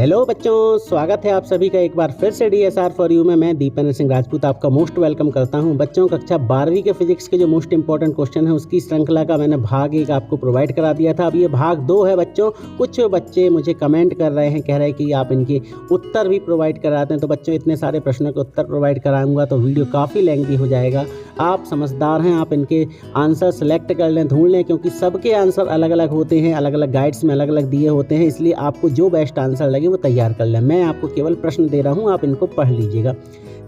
Hello बच्चों, स्वागत है आप सभी का एक बार फिर से DSR फॉर यू में। मैं दीपेंद्र सिंह राजपूत आपका मोस्ट वेलकम करता हूं। बच्चों, कक्षा 12वीं के फिजिक्स के जो मोस्ट इंपॉर्टेंट क्वेश्चन है उसकी श्रृंखला का मैंने भाग 1 आपको प्रोवाइड करा दिया था। अब ये भाग 2 है बच्चों। कुछ बच्चे मुझे कमेंट कर रहे हैं, कह रहे हैं कि आप इनके उत्तर भी प्रोवाइड कराते हैं। तो बच्चों, इतने सारे प्रश्नों के उत्तर प्रोवाइड कराऊंगा तो वीडियो काफ़ी लेंथी हो जाएगा। आप समझदार हैं, आप इनके आंसर सेलेक्ट कर लें, ढूंढ लें, क्योंकि सबके आंसर अलग अलग होते हैं, अलग अलग गाइड्स में अलग अलग दिए होते हैं। इसलिए आपको जो बेस्ट आंसर लगे वो तैयार कर लें। मैं आपको केवल प्रश्न दे रहा हूं, आप इनको पढ़ लीजिएगा।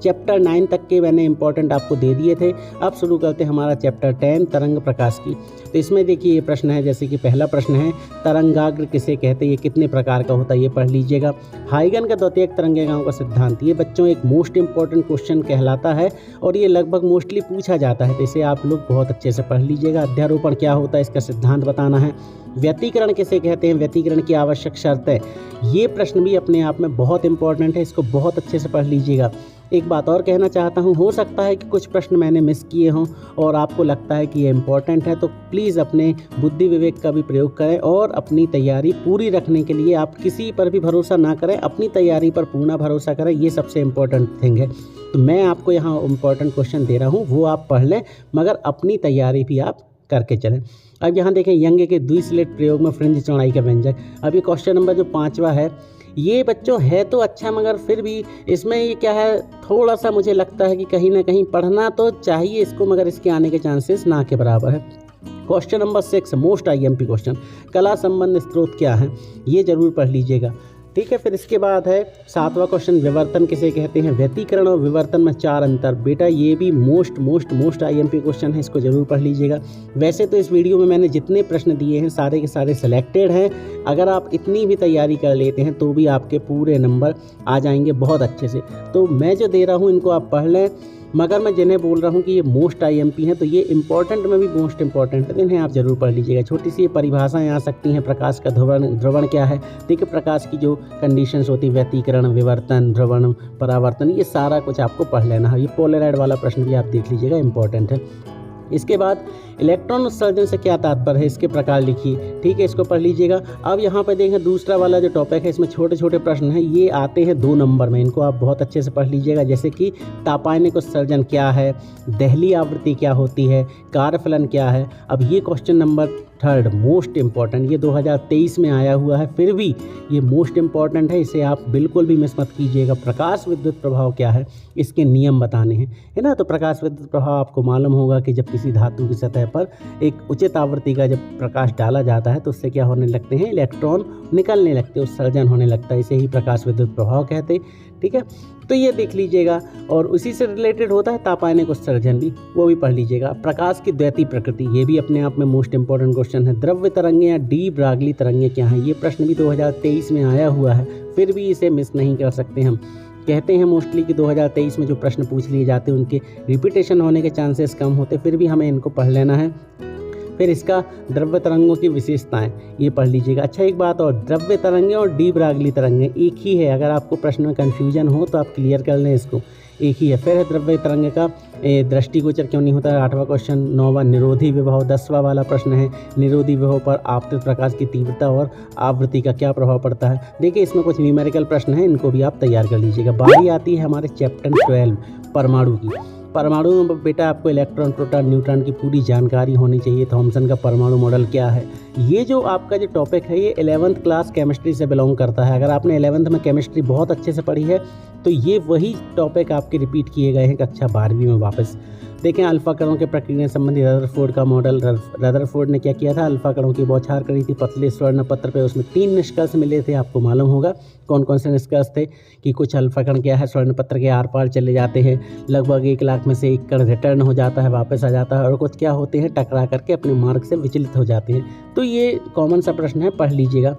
चैप्टर 9 तक के मैंने इंपॉर्टेंट आपको दे दिए थे। अब शुरू करते हैं हमारा चैप्टर 10 तरंग प्रकाश की। तो इसमें देखिए ये प्रश्न है, जैसे कि पहला प्रश्न है तरंगाग्र किसे कहते हैं, ये कितने प्रकार का होता है ये पढ़ लीजिएगा। हाइगन का द्वितीयक तरंगांगों का सिद्धांत, ये बच्चों एक मोस्ट इंपॉर्टेंट क्वेश्चन कहलाता है और ये लगभग मोस्टली पूछा जाता है, तो इसे आप लोग बहुत अच्छे से पढ़ लीजिएगा। अध्यारोपण क्या होता है, इसका सिद्धांत बताना है। व्यतिकरण किसे कहते हैं, व्यतिकरण की आवश्यक शर्तें, ये प्रश्न भी अपने आप में बहुत इंपॉर्टेंट है, इसको बहुत अच्छे से पढ़ लीजिएगा। एक बात और कहना चाहता हूँ, हो सकता है कि कुछ प्रश्न मैंने मिस किए हों और आपको लगता है कि ये इंपॉर्टेंट है, तो प्लीज़ अपने बुद्धि विवेक का भी प्रयोग करें और अपनी तैयारी पूरी रखने के लिए आप किसी पर भी भरोसा ना करें, अपनी तैयारी पर पूर्ण भरोसा करें। ये सबसे इम्पोर्टेंट थिंग है। तो मैं आपको यहाँ इम्पोर्टेंट क्वेश्चन दे रहा हूँ, वो आप पढ़ लें, मगर अपनी तैयारी भी आप करके चलें। अब यहाँ देखें, यंग के द्विस्लेट प्रयोग में फ्रिंज चौड़ाई का व्यंजक। अब ये क्वेश्चन नंबर जो 5वां है, ये बच्चों है तो अच्छा, मगर फिर भी इसमें ये क्या है, थोड़ा सा मुझे लगता है कि कहीं ना कहीं पढ़ना तो चाहिए इसको, मगर इसके आने के चांसेस ना के बराबर है। Question number 6 most IMP question, कला संबंध स्रोत क्या है, ये जरूर पढ़ लीजिएगा। ठीक है, फिर इसके बाद है 7वां क्वेश्चन, विवर्तन किसे कहते हैं। व्यतिकरण और विवर्तन में 4 अंतर, बेटा ये भी मोस्ट IMP क्वेश्चन है, इसको जरूर पढ़ लीजिएगा। वैसे तो इस वीडियो में मैंने जितने प्रश्न दिए हैं सारे के सारे सिलेक्टेड हैं। अगर आप इतनी भी तैयारी कर लेते हैं तो भी आपके पूरे नंबर आ जाएंगे बहुत अच्छे से। तो मैं जो दे रहा हूँ इनको आप पढ़ लें, मगर मैं जिन्हें बोल रहा हूँ कि ये मोस्ट IMP हैं, तो ये इंपॉर्टेंट में भी मोस्ट इंपॉर्टेंट है, तो इन्हें आप जरूर पढ़ लीजिएगा। छोटी सी परिभाषाएं आ सकती हैं, प्रकाश का ध्रुवण क्या है। देखिए, प्रकाश की जो कंडीशंस होती है, व्यतिकरण, विवर्तन, ध्रुवण, परावर्तन, ये सारा कुछ आपको पढ़ लेना है। ये पोलराइड वाला प्रश्न भी आप देख लीजिएगा, इंपॉर्टेंट है। इसके बाद इलेक्ट्रॉन उत्सर्जन से क्या तात्पर्य है, इसके प्रकार लिखिए। ठीक है, इसको पढ़ लीजिएगा। अब यहाँ पे देखें, दूसरा वाला जो टॉपिक है, इसमें छोटे छोटे प्रश्न हैं, ये आते हैं 2 नंबर में, इनको आप बहुत अच्छे से पढ़ लीजिएगा। जैसे कि तापायनिक उत्सर्जन क्या है, दहली आवृत्ति क्या होती है, कार्यफलन क्या है। अब ये क्वेश्चन नंबर 3 मोस्ट इंपॉर्टेंट, ये 2023 में आया हुआ है, फिर भी ये मोस्ट इंपॉर्टेंट है, इसे आप बिल्कुल भी मिस मत कीजिएगा। प्रकाश विद्युत प्रभाव क्या है, इसके नियम बताने हैं, है ना। तो प्रकाश विद्युत प्रभाव आपको मालूम होगा कि जब किसी धातु की सतह पर एक उचित आवृत्ति का जब प्रकाश डाला जाता है तो उससे क्या होने लगते हैं, इलेक्ट्रॉन निकलने लगते हैं, उत्सर्जन होने लगता है, इसे ही प्रकाश विद्युत प्रभाव कहते हैं। ठीक है, तो ये देख लीजिएगा। और उसी से रिलेटेड होता है तापायनिक उत्सर्जन भी, वो भी पढ़ लीजिएगा। प्रकाश की द्वैती प्रकृति, ये भी अपने आप में मोस्ट इंपॉर्टेंट क्वेश्चन है। द्रव्य तरंगें या डी ब्रागली तरंगें क्या हैं, ये प्रश्न भी 2023 में आया हुआ है, फिर भी इसे मिस नहीं कर सकते हम। कहते हैं मोस्टली कि 2023 में जो प्रश्न पूछ लिए जाते हैं उनके रिपीटेशन होने के चांसेस कम होते, फिर भी हमें इनको पढ़ लेना है। फिर इसका द्रव्य तरंगों की विशेषताएं, ये पढ़ लीजिएगा। अच्छा, एक बात और, द्रव्य तरंगें और डी ब्रागली तरंगें एक ही है। अगर आपको प्रश्न में कन्फ्यूजन हो तो आप क्लियर कर लें, इसको एक ही है। फिर है द्रव्य तरंग का दृष्टिगोचर क्यों नहीं होता है, 8वां क्वेश्चन। 9वां निरोधी विभव, 10वां वाला प्रश्न है, निरोधी विभव पर आपतित प्रकाश की तीव्रता और आवृत्ति का क्या प्रभाव पड़ता है। देखिए, इसमें कुछ न्यूमेरिकल प्रश्न है, इनको भी आप तैयार कर लीजिएगा। बारी आती है हमारे चैप्टर 12 परमाणु की। परमाणु में बेटा आपको इलेक्ट्रॉन, प्रोटॉन, न्यूट्रॉन की पूरी जानकारी होनी चाहिए। थॉमसन का परमाणु मॉडल क्या है, ये जो आपका जो टॉपिक है ये 11th क्लास केमिस्ट्री से बिलोंग करता है। अगर आपने 11th में केमिस्ट्री बहुत अच्छे से पढ़ी है तो ये वही टॉपिक आपके रिपीट किए गए हैं कक्षा 12वीं में वापस। देखें, अल्फा कणों के प्रक्रिया संबंधी रदरफोर्ड का मॉडल। रदरफोर्ड ने क्या किया था, अल्फा कणों की बौछार करी थी पतले स्वर्ण पत्र पे, उसमें 3 निष्कर्ष मिले थे, आपको मालूम होगा कौन कौन से निष्कर्ष थे। कि कुछ अल्फा कण क्या है, स्वर्ण पत्र के आर पार चले जाते हैं, लगभग 1 लाख में से 1 कण रिटर्न हो जाता है, वापस आ जाता है, और कुछ क्या होते हैं, टकरा करके अपने मार्ग से विचलित हो जाते हैं। तो ये कॉमन सा प्रश्न है, पढ़ लीजिएगा।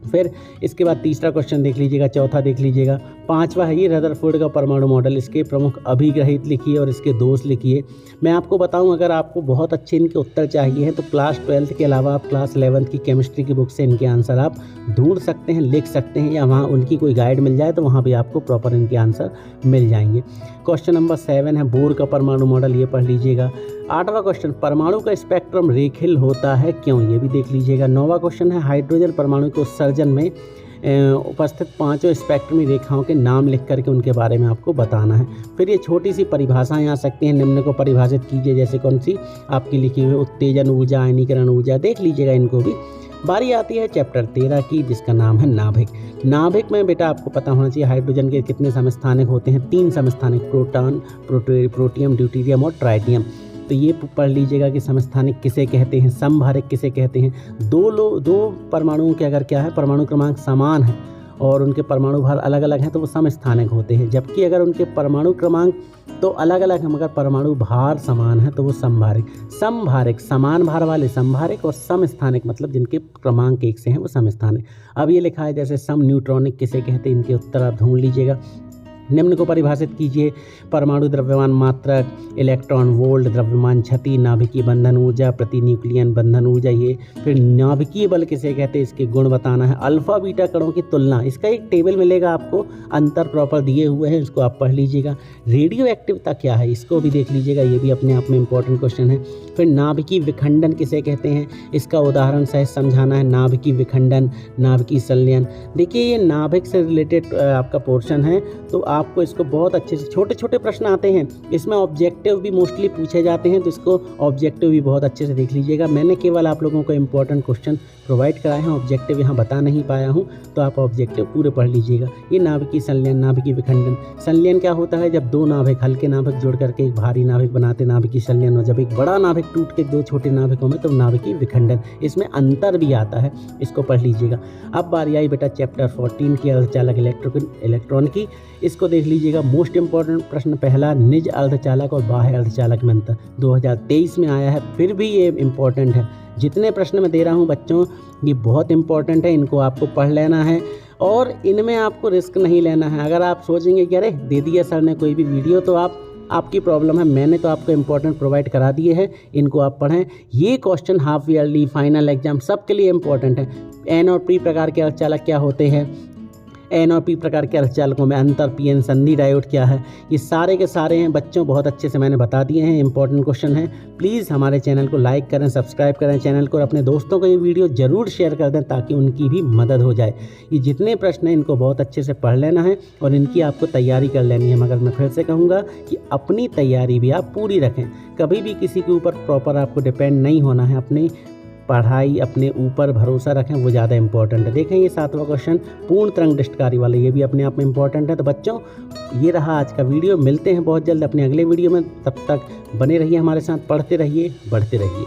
फिर इसके बाद तीसरा क्वेश्चन देख लीजिएगा, चौथा देख लीजिएगा, 5वां है ये रदरफोर्ड का परमाणु मॉडल। इसके प्रमुख अभिग्रहित लिखिए और इसके दोष लिखिए। मैं आपको बताऊं, अगर आपको बहुत अच्छे इनके उत्तर चाहिए हैं तो क्लास 12 के अलावा आप क्लास 11 की केमिस्ट्री की बुक से इनके आंसर आप ढूंढ सकते हैं, लिख सकते हैं, या वहाँ उनकी कोई गाइड मिल जाए तो वहाँ भी आपको प्रॉपर इनके आंसर मिल जाएंगे। क्वेश्चन नंबर 7 है बोर का परमाणु मॉडल, ये पढ़ लीजिएगा। 8वां क्वेश्चन, परमाणु का स्पेक्ट्रम रेखीय होता है क्यों, ये भी देख लीजिएगा। 9वां क्वेश्चन है हाइड्रोजन परमाणु के उत्सर्जन में उपस्थित पांचों स्पेक्ट्रमी रेखाओं के नाम लिख करके उनके बारे में आपको बताना है। फिर ये छोटी सी परिभाषाएं आ सकती हैं, निम्न को परिभाषित कीजिए, जैसे कौन सी आपकी लिखी हुई उत्तेजन ऊर्जा, आयनीकरण ऊर्जा, देख लीजिएगा इनको भी। बारी आती है चैप्टर 13 की, जिसका नाम है नाभिक। नाभिक में बेटा आपको पता होना चाहिए हाइड्रोजन के कितने समस्थानिक होते हैं, 3 समस्थानिक, प्रोटॉन, प्रोटियम, ड्यूटेरियम और ट्राइटियम। तो ये पढ़ लीजिएगा कि समस्थानिक किसे कहते हैं, समभारिक किसे कहते हैं। दो परमाणुओं के अगर क्या है, परमाणु क्रमांक समान है और उनके परमाणु भार अलग अलग हैं तो वो समस्थानिक होते हैं, जबकि अगर उनके परमाणु क्रमांक तो अलग अलग हैं मगर परमाणु भार समान है तो वो समभारिक। समभारिक समान भार वाले समभारिक, और समस्थानिक मतलब जिनके क्रमांक 1 से हैं वो समस्थानिक। अब ये लिखा है जैसे सम न्यूट्रॉनिक किसे कहते हैं, इनके उत्तर आप ढूंढ लीजिएगा। निम्न को परिभाषित कीजिए, परमाणु द्रव्यमान मात्रक, इलेक्ट्रॉन वोल्ट, द्रव्यमान क्षति, नाभिकीय बंधन ऊर्जा, प्रति न्यूक्लियन बंधन ऊर्जा। ये फिर नाभिकीय बल किसे कहते हैं, इसके गुण बताना है। अल्फा बीटा कणों की तुलना, इसका एक टेबल मिलेगा आपको, अंतर प्रॉपर दिए हुए हैं, इसको आप पढ़ लीजिएगा। रेडियो एक्टिविटी क्या है इसको भी देख लीजिएगा, ये भी अपने आप में इंपॉर्टेंट क्वेश्चन है। फिर नाभिकीय विखंडन किसे कहते हैं, इसका उदाहरण सहित समझाना है। नाभिकीय विखंडन, नाभिकीय संलयन। देखिए ये नाभिक से रिलेटेड आपका पोर्शन है, तो आपको इसको बहुत अच्छे से, छोटे छोटे प्रश्न आते हैं इसमें, ऑब्जेक्टिव भी मोस्टली पूछे जाते हैं, तो इसको ऑब्जेक्टिव भी बहुत अच्छे से देख लीजिएगा। मैंने केवल आप लोगों को इंपॉर्टेंट क्वेश्चन प्रोवाइड कराए हैं, ऑब्जेक्टिव यहाँ बता नहीं पाया हूँ, तो आप ऑब्जेक्टिव पूरे पढ़ लीजिएगा। ये नाभिकीय संलयन, नाभिकीय विखंडन। संलयन क्या होता है, जब 2 नाभिक, हल्के नाभिक जोड़ करके एक भारी नाभिक बनाते नाभिकीय संलयन, और जब एक बड़ा नाभिक टूट के 2 छोटे नाभिकों में तो नाभिकीय विखंडन। इसमें अंतर भी आता है, इसको पढ़ लीजिएगा। अब बारी आई बेटा चैप्टर 14 की, अर्धचालक इलेक्ट्रॉन की। इसको देख लीजिएगा। मोस्ट इंपॉर्टेंट प्रश्न पहला, निज अर्धचालक और बाह्य अर्धचालक में अंतर, 2023 में आया है, फिर भी ये इंपॉर्टेंट है। जितने प्रश्न मैं दे रहा हूँ बच्चों ये बहुत इंपॉर्टेंट है, इनको आपको पढ़ लेना है और इनमें आपको रिस्क नहीं लेना है। अगर आप सोचेंगे कि अरे दे दिया सर ने कोई भी वीडियो, तो आपकी प्रॉब्लम है, मैंने तो आपको इंपॉर्टेंट प्रोवाइड करा दिए हैं, इनको आप पढ़ें। ये question half yearly, final exam सबके लिए इंपॉर्टेंट है। एन और पी प्रकार के अर्धचालक क्या होते हैं, एन और पी प्रकार के अर्धचालकों में अंतर, पीएन संधि डायोड क्या है, ये सारे के सारे हैं बच्चों, बहुत अच्छे से मैंने बता दिए हैं, इंपॉर्टेंट क्वेश्चन है। प्लीज़ हमारे चैनल को लाइक करें, सब्सक्राइब करें चैनल को, और अपने दोस्तों को ये वीडियो ज़रूर शेयर कर दें ताकि उनकी भी मदद हो जाए। ये जितने प्रश्न हैं इनको बहुत अच्छे से पढ़ लेना है और इनकी आपको तैयारी कर लेनी है। मगर मैं फिर से कहूँगा कि अपनी तैयारी भी आप पूरी रखें, कभी भी किसी के ऊपर प्रॉपर आपको डिपेंड नहीं होना है, अपनी पढ़ाई अपने ऊपर भरोसा रखें, वो ज़्यादा इंपॉर्टेंट है। देखें ये 7वां क्वेश्चन, पूर्ण तरंग दृष्टिकारी वाले, ये भी अपने आप में इंपॉर्टेंट है। तो बच्चों ये रहा आज का वीडियो, मिलते हैं बहुत जल्द अपने अगले वीडियो में, तब तक बने रहिए हमारे साथ, पढ़ते रहिए, बढ़ते रहिए।